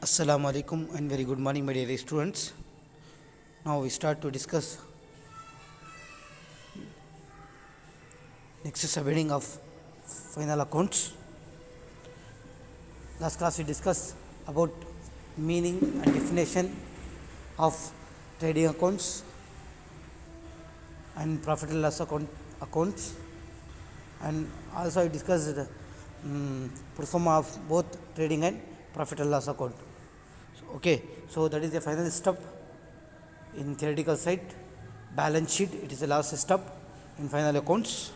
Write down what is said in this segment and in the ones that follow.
Assalamu alaikum and very good morning, my dear students. Now we start to discuss next subheading of final accounts. Last class we discussed about meaning and definition of trading accounts and profit and loss accounts, and also I discussed the performance of both trading and profit and loss account. So that is the final step in theoretical side. Balance sheet, it is the last step in final accounts.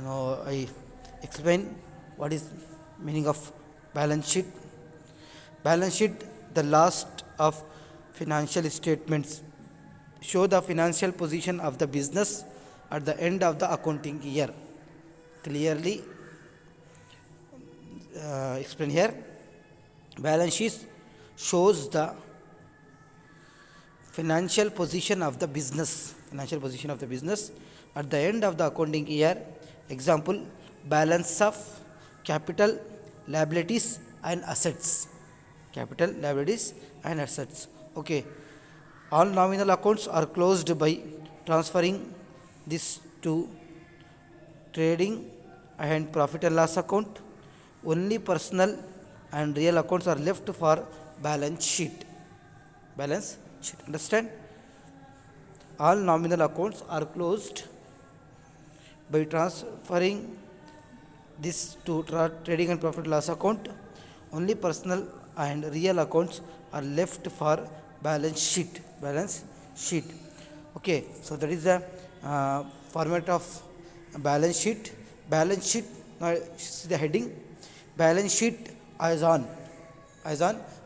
Now I explain what is meaning of balance sheet. Balance sheet, the last of financial statements, show the financial position of the business at the end of the accounting year. Clearly explain here. Balance sheet shows the financial position of the business at the end of the accounting year. Example, balance of capital, liabilities and assets. Okay, all nominal accounts are closed by transferring this to trading and profit and loss account. Only personal and real accounts are left for balance sheet. Understand? All nominal accounts are closed by transferring this to trading and profit loss account. Only personal and real accounts are left for balance sheet. Okay, so that is the format of balance sheet. Now see the heading. Balance sheet as on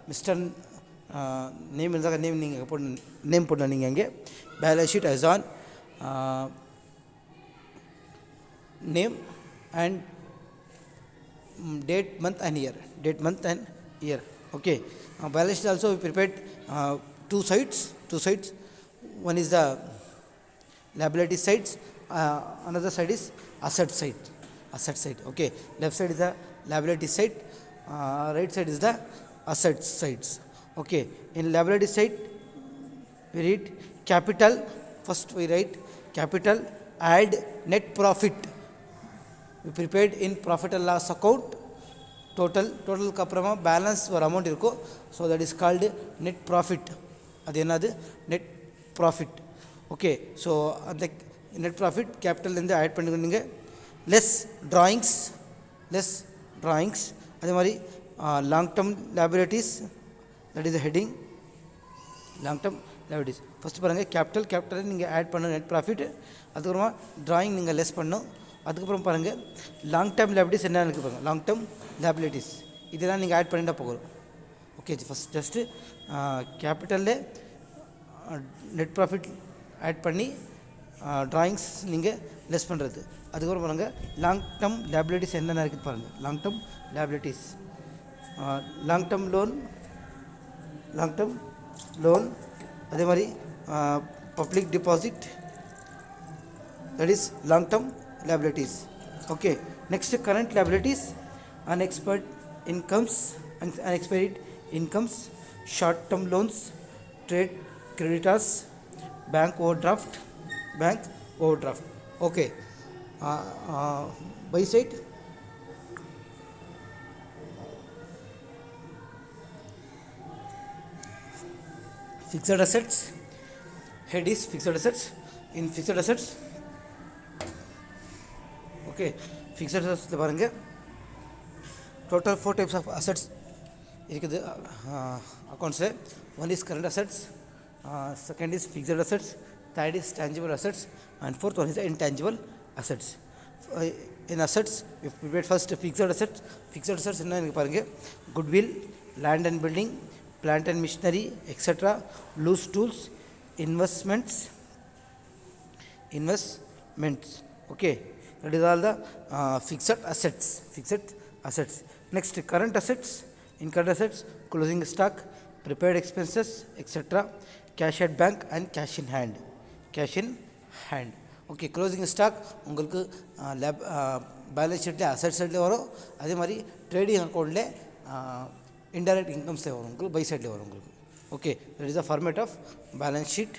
Mr. Name is name put balance sheet as on name and date, month and year. Okay, balance sheet also we prepared two sides. One is the liability sides, another side is asset side. Okay, left side is the liability side, right side is the asset sides. Okay, in liability side we read capital. First we write capital, add net profit. We prepared in profit and loss account. Total kaprama balance or amount irko, so that is called net profit. Adenadu net profit. Okay, so the net profit capital in the add pannikonninga. Less drawings. Adhe mari long term liabilities, that is the heading. Long term liabilities first paranga capital ninga add panna net profit, adukapra drawing ninga less pannu, adukapra paranga long term liabilities enna irukku paranga. Long term liabilities idella ninga add pannida pogum. Okay, first just capital le net profit add panni drawings ninga less பண்றது. அதுக்கப்புறம் பாருங்க long term liabilities என்னென்ன இருக்குது பாருங்க. Long term liabilities, long term loan, அதே மாதிரி public deposit, that is long term liabilities. Okay, next current liabilities, unexpired incomes, short term loans, trade creditors, bank overdraft. Okay, buy side, fixed assets. Head is fixed assets. In fixed assets, okay, fixed assets பாருங்க total 4 types of assets இருக்குது accounts. One is current assets, second is fixed assets, third is tangible assets, and fourth one is intangible assets. In assets we prepared first fixed assets enna enga parunga. Goodwill, land and building, plant and machinery, etc. Loose tools, investments. Okay, that is all the fixed assets. Next, current assets. In current assets, closing stock, prepared expenses, etc. Cash at bank and cash in hand. Okay, closing stock உங்களுக்கு balance ஷீட்டில் asset சைடில் வரும். அதே மாதிரி trading அக்கௌண்ட்டில் indirect incomes வரும் உங்களுக்கு, by சைடில் வரும் உங்களுக்கு. Okay, that is the format of balance sheet.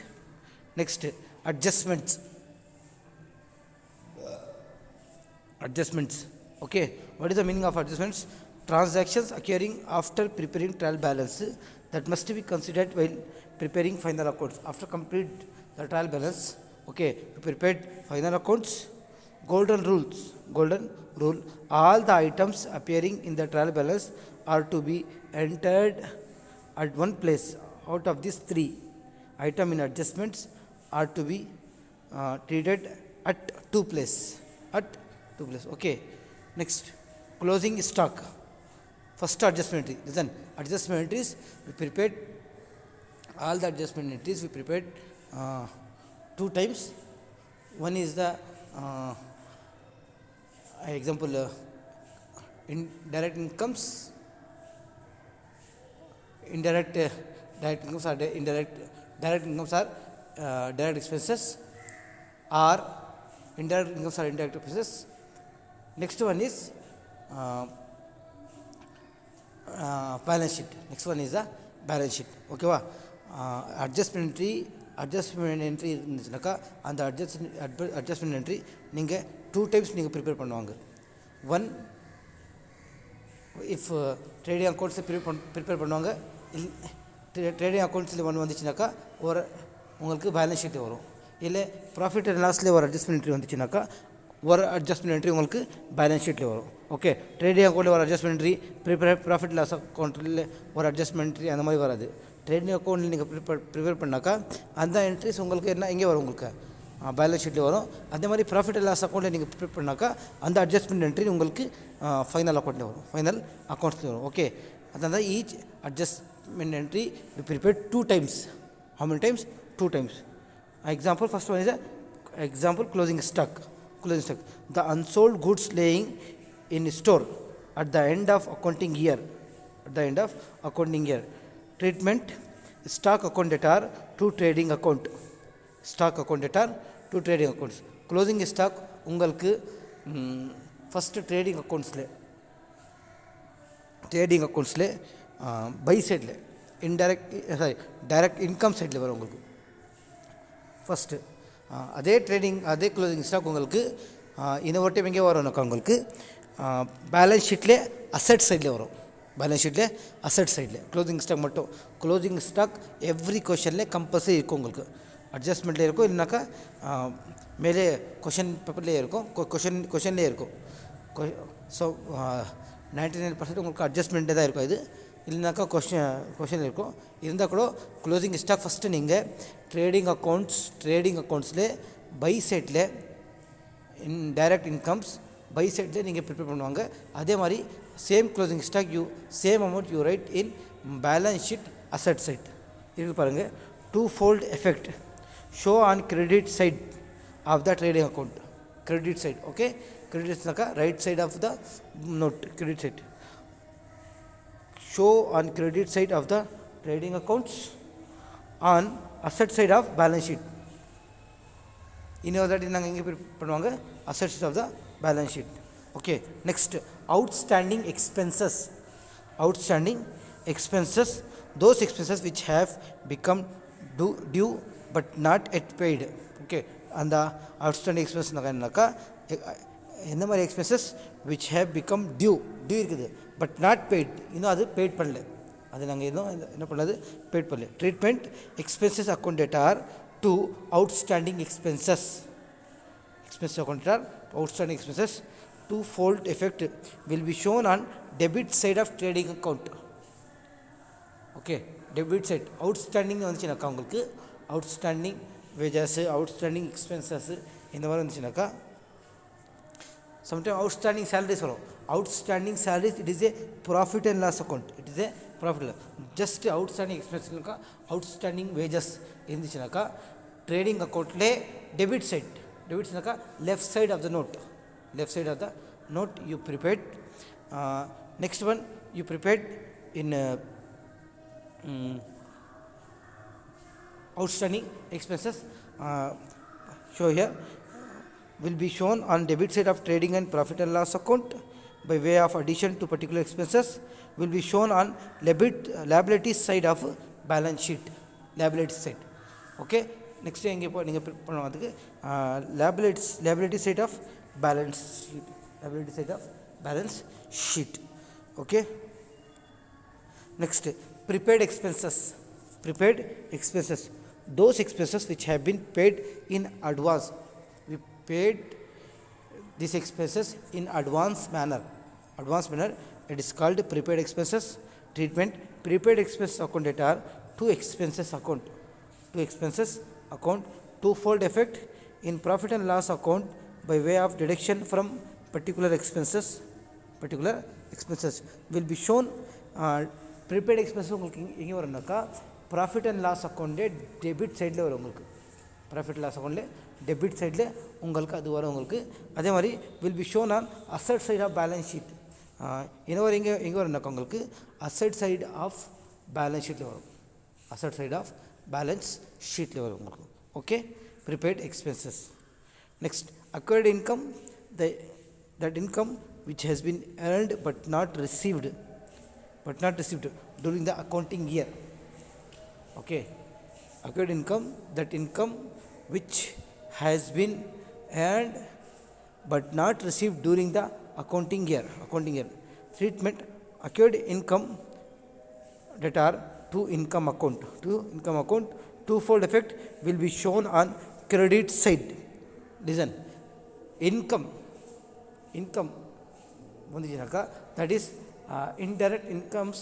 Next, adjustments. Okay, what is the meaning of adjustments? Transactions occurring after preparing trial balance that must be considered while preparing final accounts. After complete the trial balance, okay, you prepared final accounts. Golden rule, all the items appearing in the trial balance are to be entered at one place. Out of these three item in adjustments are to be treated at two place. Okay, next, closing stock. First adjustment entry. Listen, adjustment entries we prepared, all the adjustment entries we prepared two times. One is the example, indirect incomes. Direct incomes are direct incomes are direct expenses, or indirect incomes are indirect expenses. Next one is balance sheet. Next one is the balance sheet. Okay va, adjustment entry இருந்துச்சுனாக்கா அந்த adjustment entry நீங்கள் two times நீங்கள் prepare பண்ணுவாங்க. One, if trading அக்கௌண்ட்ஸில் prepare பண்ணுவாங்க. Trading அக்கௌண்ட்ஸில் ஒன்று வந்துச்சுனாக்கா ஒரு உங்களுக்கு balance sheet வரும். இல்லை ப்ராஃபிட் அண்ட் லாஸ்லேயே ஒரு அட்ஜஸ்ட்மெண்ட் என்ட்ரி வந்துச்சுனாக்கா ஒரு அட்ஜஸ்ட்மெண்ட் என்ட்ரி உங்களுக்கு பேலன்ஸ் ஷீட்டில் வரும். ஓகே, ட்ரேடிங் அக்கௌண்ட்டில் ஒரு அட்ஜஸ்ட்மெண்ட் என்ட்ரி, ப்ராஃபிட் லாஸ் அக்கௌண்ட்டில் ஒரு அட்ஜஸ்ட்மெண்ட் என்ட்ரி அந்த மாதிரி வராது. ட்ரேடிங் அக்கௌண்ட்டில் நீங்கள் ப்ரிப்பேர் பண்ணாக்கா அந்த என்ட்ரிஸ் உங்களுக்கு என்ன எங்கே வரும், உங்களுக்கு பேலன்ஸ் ஷீட்டில் வரும். அதே மாதிரி ப்ராஃபிட் அண்ட் லாஸ் அக்கௌண்ட்டில் நீங்கள் ப்ரிப்பேர் பண்ணாக்கா அந்த அட்ஜஸ்ட்மெண்ட் என்ட்ரி உங்களுக்கு ஃபைனல் அக்கௌண்ட்டில் வரும், ஃபைனல் அக்கௌண்ட்ஸில் வரும். ஓகே, அதனால each adjustment entry we prepared two times. How many times? Two times. Example, first one is closing stock. The unsold goods laying in store at the end of accounting year. Treatment, stock account debtor to trading account. Closing stock உங்களுக்கு first trading accountsல by சைடில் direct income சைடில் வரும் உங்களுக்கு first. அதே closing stock உங்களுக்கு இன்னொரு time எங்கே வரும்னாக்கா உங்களுக்கு பேலன்ஸ் ஷீட்லேயே அசெட் சைடில் வரும். க்ளோசிங் ஸ்டாக் மட்டும். க்ளோசிங் ஸ்டாக் எவ்ரி கொஷனில் கம்பல்சரி இருக்கும் உங்களுக்கு. அட்ஜஸ்ட்மெண்ட்லேயே இருக்கும், இல்லைனாக்கா மேலே கொஷின் பேப்பர்லேயே இருக்கும், கொஷன்லேயே இருக்கும். ஸோ 99% உங்களுக்கு அட்ஜஸ்ட்மெண்ட்டே தான் இருக்கும். இது இல்லைனாக்கா கொஷின் இருக்கும். இருந்தால் கூட க்ளோசிங் ஸ்டாக் ஃபஸ்ட்டு நீங்கள் ட்ரேடிங் அக்கௌண்ட்ஸில் பை சைட்டில் டைரக்ட் இன்கம்ஸ் பை சைட்டில் நீங்கள் ப்ரிப்பேர் பண்ணுவாங்க. அதே மாதிரி same closing stock same amount you write in balance sheet asset side இருக்குது பாருங்கள். Twofold effect show on credit side of the trading account. Credit side, okay, கிரெடிட்ஸ்னாக்கா right side of the note, credit side. Show on credit side of the trading accounts, on asset side of balance sheet. That நாங்கள் எங்கே பண்ணுவாங்க, asset side of the balance sheet. Okay, next, outstanding expenses. Those expenses which have become due but not yet paid. Okay, அந்த outstanding expenses என்னக்கா என்ன மாதிரி expenses which have become due இருக்குது but not paid, இன்னும் அது paid பண்ணல, அது நாங்கள் இன்னும் என்ன பண்ணது, பெய்ட் பண்ணல. Treatment, expenses account debtor to outstanding expenses account debtor outstanding expenses. Twofold effect will be shown on debit side of trading account. Okay, debit side outstanding வந்துச்சுனாக்கா உங்களுக்கு அவுட்ஸ்டாண்டிங் வேஜஸு, அவுட்ஸ்டாண்டிங் எக்ஸ்பென்சஸ்ஸு இந்த மாதிரி வந்துச்சுனாக்கா sometimes outstanding salaries வரும். outstanding salaries, it is a profit and loss account. just outstanding expenses outstanding wages இருந்துச்சுனாக்கா trading accountலே debit side left side of the note you prepared. Next one you prepared in outstanding expenses, show here will be shown on debit side of trading and profit and loss account. by way of addition to particular expenses will be shown on liability side of balance sheet. Liability side. Okay. Next thing liability side of balance sheet. Liability side of balance sheet. Okay. Next, prepaid expenses. Prepaid expenses. Those expenses which have been paid in advance. We paid these expenses in advance manner. Advance manner. It is called prepaid expenses. Treatment. Prepaid expenses account that are two expenses account. Two expenses account. Twofold effect in profit and loss account by way of deduction from particular expenses. Particular expenses will be shown. Prepaid expenses எங்கே வரும்னாக்கா profit and loss அக்கௌண்ட்லே debit சைடில் வரும் உங்களுக்கு. Profit loss அக்கௌண்ட்லே debit சைடில் உங்களுக்கு அது வரும் உங்களுக்கு. அதே மாதிரி will be shown on asset side of balance sheet. இன்னொரு எங்கே வரும்னாக்கா உங்களுக்கு அசட் சைடு ஆஃப் பேலன்ஸ் ஷீட்டில் வரும். அசட் சைடு ஆஃப் பேலன்ஸ் ஷீட்டில் வரும் உங்களுக்கு. Okay. Prepaid expenses. Next acquired income. That income which has been earned but not received during the accounting year. Okay. Acquired income, that income which has been earned but not received during the accounting year. Treatment. Acquired income that are to income account. Twofold effect will be shown on credit side. Listen. Income that is indirect incomes,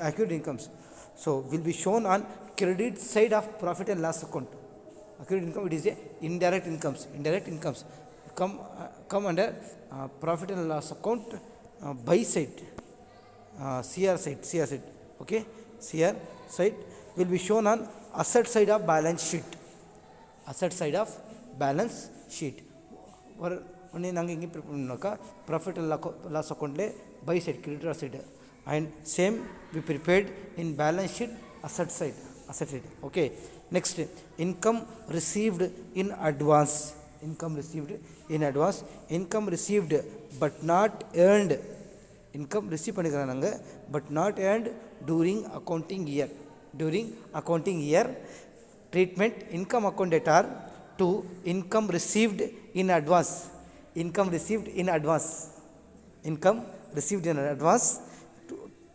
accrued incomes, so will be shown on credit side of profit and loss account. Accrued income, it is a indirect incomes come under profit and loss account by side, CR side. Okay. CR side will be shown on asset side of balance sheet. ஒன்று நாங்கள் எங்கே prepare பண்ணோம்னாக்கா profit and loss அக்கௌண்ட்லே by side creditor side and same we prepared in balance sheet asset side. Okay. Next income received in advance. Income received but not earned. Income receive பண்ணிக்கிறோம் நாங்கள் but not earned during accounting year. Treatment. Income account debtor to income received in advance.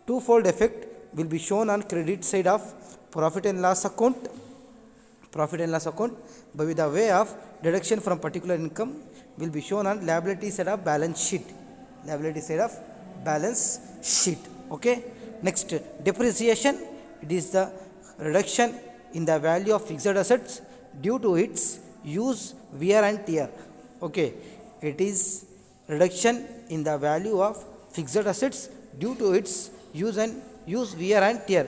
Twofold effect will be shown on credit side of profit and loss account by the way of deduction from particular income will be shown on liability side of balance sheet. Okay. Next, depreciation. It is the reduction in the value of fixed assets due to its use, wear and tear. Okay. It is reduction in the value of fixed assets due to its use, wear and tear.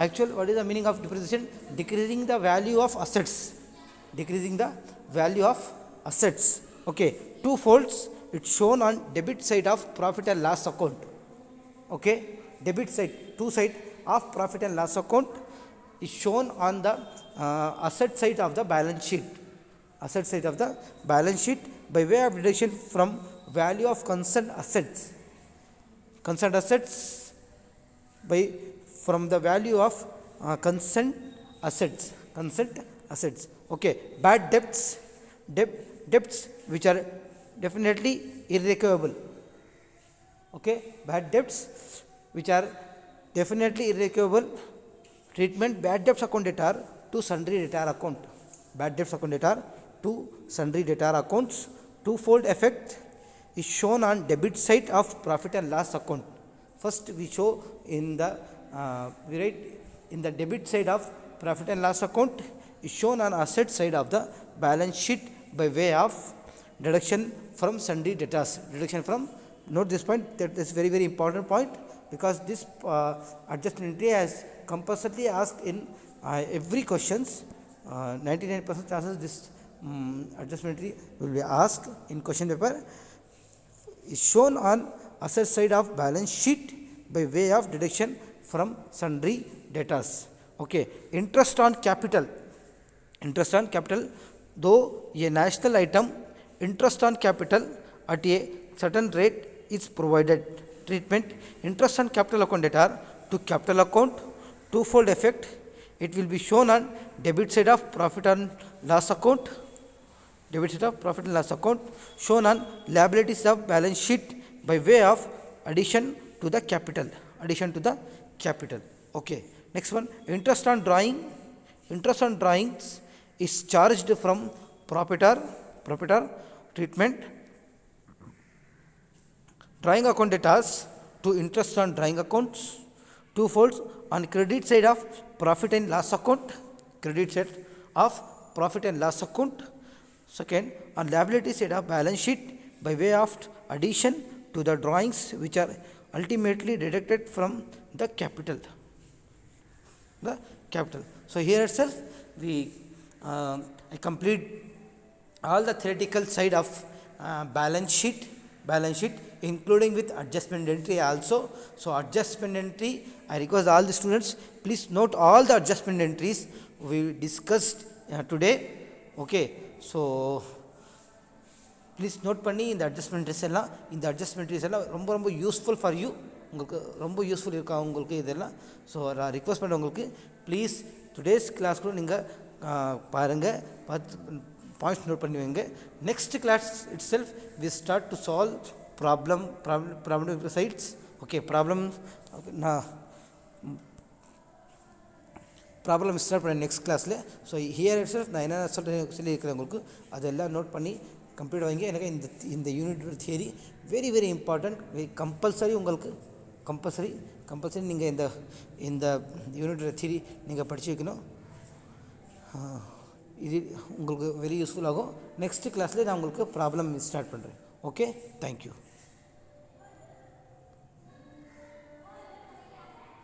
Actually, what is the meaning of depreciation? Decreasing the value of assets. Okay. Twofolds. It's shown on debit side of profit and loss account. Okay. Debit side, two side of profit and loss account is shown on the asset side of the balance sheet by way of deduction from value of concerned assets from the value of concerned assets. Okay. Bad debts which are definitely irrecoverable. Okay. Bad debts which are definitely irrecoverable. Treatment. Bad debts account that are to sundry debtor accounts. Twofold effect is shown on debit side of profit and loss account. First we show in the we write in the debit side of profit and loss account is shown on asset side of the balance sheet by way of deduction from sundry debtors. Note this point, that is very very important point, because this adjustment entry has compulsorily asked in every questions. 99% chances this adjustment entry will be asked in question paper. Is shown on asset side of balance sheet by way of deduction from sundry debtors. Okay. Interest on capital. Though a national item, interest on capital at a certain rate is provided. Treatment: interest on capital account debtor to capital account, twofold effect. It will be shown on debit side of profit and loss account, debit side of profit and loss account, shown on liabilities of balance sheet by way of addition to the capital, addition to the capital. Okay, next one, interest on drawing. Interest on drawings is charged from proprietor. Treatment: drawing account debtors to interest on drawing accounts, twofolds. On credit side of profit and loss account, credit side of profit and loss account. Second, on liability side of balance sheet by way of addition to the drawings which are ultimately deducted from the capital. The capital. So here itself we I complete all the theoretical side of balance sheet, including with adjustment entry also. So adjustment entry, I request all the students, please note all the adjustment entries we discussed today. Okay, so please note பண்ணி இந்த adjustments எல்லாம் ரொம்ப ரொம்ப useful for you, உங்களுக்கு ரொம்ப useful இருக்கா உங்களுக்கு இதெல்லாம். ஸோ நான் ரிக்வஸ்ட் பண்ணுறேன் உங்களுக்கு, ப்ளீஸ் டுடேஸ் கிளாஸ் கூட நீங்கள் பாருங்கள், பார்த்து பாயிண்ட்ஸ் நோட் பண்ணி வைங்க. Next class itself we start to solve problem sides. Okay, நான் ப்ராப்ளம் ஸ்டார்ட் பண்ணேன் நெக்ஸ்ட் கிளாஸில். ஸோ ஹியர் இட் செல்ஃப் நான் என்ன சொல்லியிருக்கிறேன் உங்களுக்கு அதெல்லாம் நோட் பண்ணி கம்ப்ளீட் வாங்கி. எனக்கு இந்த unit theory very very important, compulsory உங்களுக்கு கம்பல்சரி நீங்கள் இந்த யூனிட் தியரி நீங்கள் படித்து வைக்கணும். இது உங்களுக்கு வெரி யூஸ்ஃபுல் ஆகும். நெக்ஸ்ட் கிளாஸில் நான் உங்களுக்கு ப்ராப்ளம் ஸ்டார்ட் பண்ணுறேன். Okay, thank you.